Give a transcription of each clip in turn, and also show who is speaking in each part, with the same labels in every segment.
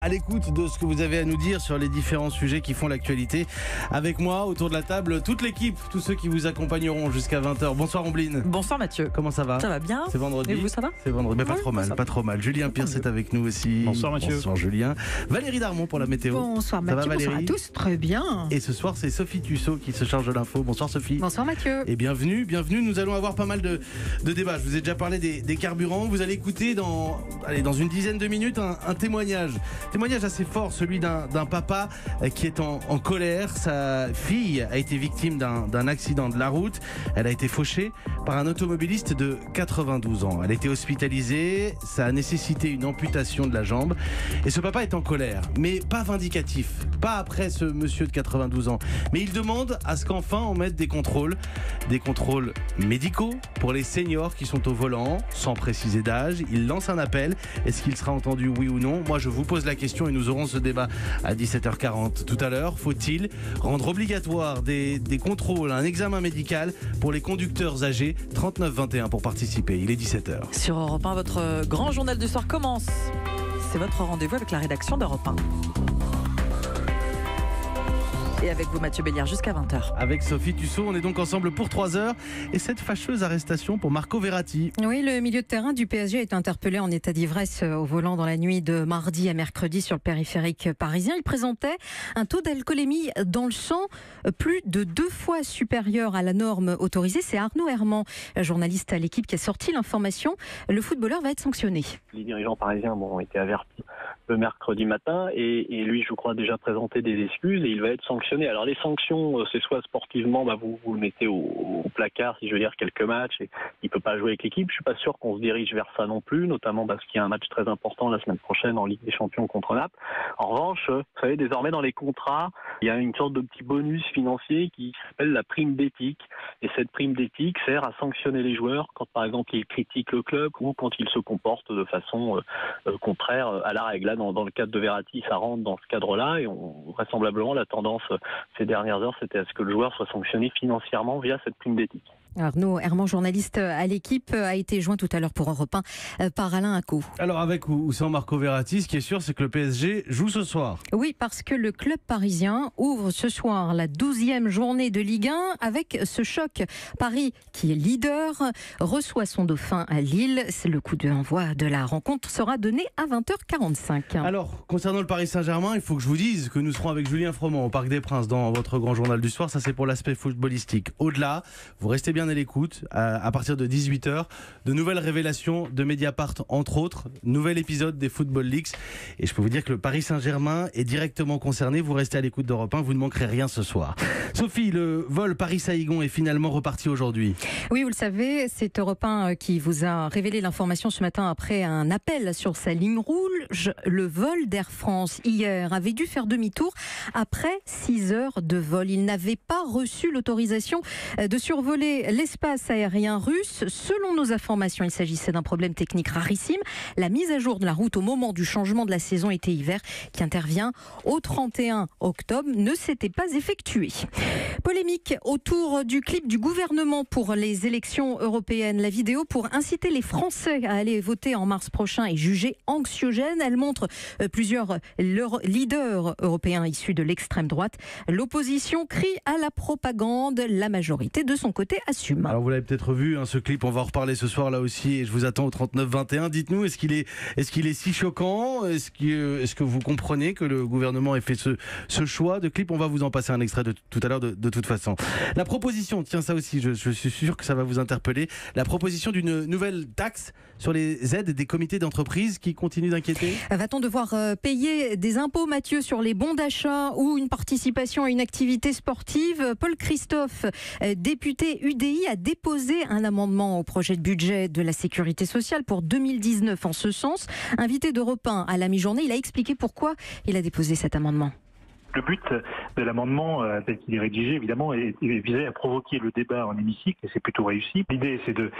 Speaker 1: À l'écoute de ce que vous avez à nous dire sur les différents sujets qui font l'actualité. Avec moi, autour de la table, toute l'équipe, tous ceux qui vous accompagneront jusqu'à 20h. Bonsoir Ombline.
Speaker 2: Bonsoir Mathieu.
Speaker 1: Comment ça va?
Speaker 2: Ça va bien.
Speaker 1: C'est vendredi.
Speaker 2: Et vous, ça va?
Speaker 1: C'est vendredi, mais pas
Speaker 2: Oui,
Speaker 1: trop mal, pas trop mal. Julien Pierce est avec nous aussi.
Speaker 3: Bonsoir Mathieu.
Speaker 1: Bonsoir Julien. Valérie Darmon pour la météo.
Speaker 4: Bonsoir
Speaker 1: Ça va,
Speaker 4: Mathieu, bonsoir à
Speaker 1: Valérie?
Speaker 4: tous, très bien.
Speaker 1: Et ce soir, c'est Sophie Tussaud qui se charge de l'info. Bonsoir Sophie.
Speaker 4: Bonsoir Mathieu.
Speaker 1: Et bienvenue. Nous allons avoir pas mal de débats. Je vous ai déjà parlé des carburants. Vous allez écouter dans une dizaine de minutes un témoignage assez fort, celui d'un papa qui est en colère. Sa fille a été victime d'un accident de la route. Elle a été fauchée par un automobiliste de 92 ans. Elle a été hospitalisée. Ça a nécessité une amputation de la jambe. Et ce papa est en colère, mais pas vindicatif. Pas après ce monsieur de 92 ans. Mais il demande à ce qu'enfin on mette des contrôles médicaux pour les seniors qui sont au volant, sans préciser d'âge. Il lance un appel. Est-ce qu'il sera entendu, oui ou non? Moi, je vous pose la question et nous aurons ce débat à 17h40 tout à l'heure. Faut-il rendre obligatoire des contrôles, un examen médical pour les conducteurs âgés? 39-21 pour participer. Il est 17h.
Speaker 2: Sur Europe 1, votre grand journal du soir commence. C'est votre rendez-vous avec la rédaction d'Europe 1. Et avec vous Mathieu Béliard jusqu'à 20h.
Speaker 1: Avec Sophie Tussaud, on est donc ensemble pour 3 heures. Et cette fâcheuse arrestation pour Marco Verratti.
Speaker 4: Oui, le milieu de terrain du PSG a été interpellé en état d'ivresse au volant dans la nuit de mardi à mercredi sur le périphérique parisien. Il présentait un taux d'alcoolémie dans le sang plus de 2 fois supérieur à la norme autorisée. C'est Arnaud Herman, journaliste à l'équipe, qui a sorti l'information. Le footballeur va être sanctionné.
Speaker 5: Les dirigeants parisiens ont été avertis le mercredi matin et lui, je crois, déjà présenté des excuses et il va être sanctionné. Alors les sanctions, c'est soit sportivement, vous le mettez au placard, si je veux dire, quelques matchs et il peut pas jouer avec l'équipe. Je suis pas sûr qu'on se dirige vers ça non plus, notamment parce qu'il y a un match très important la semaine prochaine en Ligue des Champions contre Naples. En revanche, vous savez, désormais dans les contrats, il y a une sorte de petit bonus financier qui s'appelle la prime d'éthique. Et cette prime d'éthique sert à sanctionner les joueurs quand, par exemple, ils critiquent le club ou quand ils se comportent de façon contraire à la règle. Là, dans le cadre de Verratti, ça rentre dans ce cadre-là et vraisemblablement la tendance ces dernières heures, c'était à ce que le joueur soit sanctionné financièrement via cette prime d'éthique.
Speaker 4: Arnaud Herman, journaliste à l'équipe, a été joint tout à l'heure pour Europe 1 par Alain Acco.
Speaker 1: Alors avec ou sans Marco Verratti, ce qui est sûr, c'est que le PSG joue ce soir.
Speaker 4: Oui, parce que le club parisien ouvre ce soir la 12e journée de Ligue 1 avec ce choc. Paris, qui est leader, reçoit son dauphin à Lille. Le coup d'envoi de la rencontre sera donné à 20h45.
Speaker 1: Alors, concernant le Paris Saint-Germain, il faut que je vous dise que nous serons avec Julien Froment au Parc des Princes dans votre grand journal du soir. Ça, c'est pour l'aspect footballistique. Au-delà, vous restez bien à l'écoute. À partir de 18h, de nouvelles révélations de Mediapart, entre autres. Nouvel épisode des Football Leaks. Et je peux vous dire que le Paris Saint-Germain est directement concerné. Vous restez à l'écoute d'Europe 1. Vous ne manquerez rien ce soir. Sophie, le vol Paris-Saïgon est finalement reparti aujourd'hui.
Speaker 4: Oui, vous le savez, c'est Europe 1 qui vous a révélé l'information ce matin après un appel sur sa ligne rouge. Le vol d'Air France hier avait dû faire demi-tour après 6 heures de vol. Il n'avait pas reçu l'autorisation de survoler l'espace aérien russe. Selon nos informations, il s'agissait d'un problème technique rarissime. La mise à jour de la route au moment du changement de la saison été-hiver, qui intervient au 31 octobre, ne s'était pas effectuée. Polémique autour du clip du gouvernement pour les élections européennes. La vidéo pour inciter les Français à aller voter en mars prochain est jugée anxiogène. Elle montre plusieurs leaders européens issus de l'extrême droite. L'opposition crie à la propagande. La majorité, de son côté, assume.
Speaker 1: Alors vous l'avez peut-être vu, ce clip, on va en reparler ce soir là aussi et je vous attends au 39-21. Dites-nous, est-ce qu'il est si choquant? Est-ce que vous comprenez que le gouvernement ait fait ce choix de clip? On va vous en passer un extrait tout à l'heure de toute façon. La proposition, tiens, ça aussi, je suis sûr que ça va vous interpeller. La proposition d'une nouvelle taxe sur les aides des comités d'entreprise qui continue d'inquiéter.
Speaker 4: Va-t-on devoir payer des impôts, Mathieu, sur les bons d'achat ou une participation à une activité sportive? Paul Christophe, député UDI, a déposé un amendement au projet de budget de la sécurité sociale pour 2019 en ce sens. Invité d'Europe 1 à la mi-journée, il a expliqué pourquoi il a déposé cet amendement.
Speaker 3: Le but de l'amendement tel qu'il est rédigé, évidemment, visait à provoquer le débat en hémicycle, et c'est plutôt réussi. L'idée, c'est de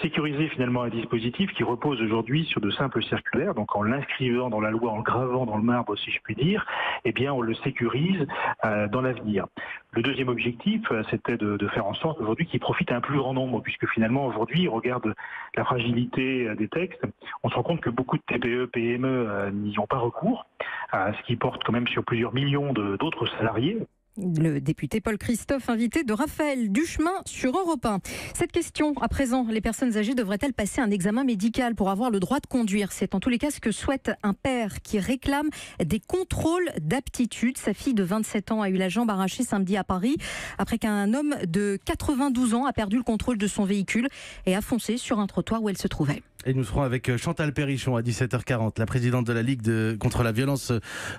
Speaker 3: sécuriser finalement un dispositif qui repose aujourd'hui sur de simples circulaires. Donc en l'inscrivant dans la loi, en le gravant dans le marbre, si je puis dire, eh bien on le sécurise dans l'avenir. Le deuxième objectif, c'était de faire en sorte aujourd'hui qu'il profite à un plus grand nombre, puisque finalement aujourd'hui, on regarde la fragilité des textes, on se rend compte que beaucoup de TPE, PME n'y ont pas recours, ce qui porte quand même sur plusieurs millions d'autres salariés.
Speaker 4: Le député Paul Christophe, invité de Raphaël Duchemin sur Europe 1. Cette question, à présent, les personnes âgées devraient-elles passer un examen médical pour avoir le droit de conduire? C'est en tous les cas ce que souhaite un père qui réclame des contrôles d'aptitude. Sa fille de 27 ans a eu la jambe arrachée samedi à Paris après qu'un homme de 92 ans a perdu le contrôle de son véhicule et a foncé sur un trottoir où elle se trouvait.
Speaker 1: Et nous serons avec Chantal Perrichon à 17h40, la présidente de la Ligue contre la violence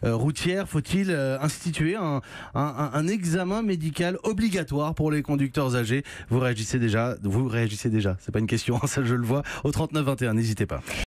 Speaker 1: routière. Faut-il instituer un examen médical obligatoire pour les conducteurs âgés? Vous réagissez déjà, c'est pas une question, ça je le vois, au 39 21, n'hésitez pas.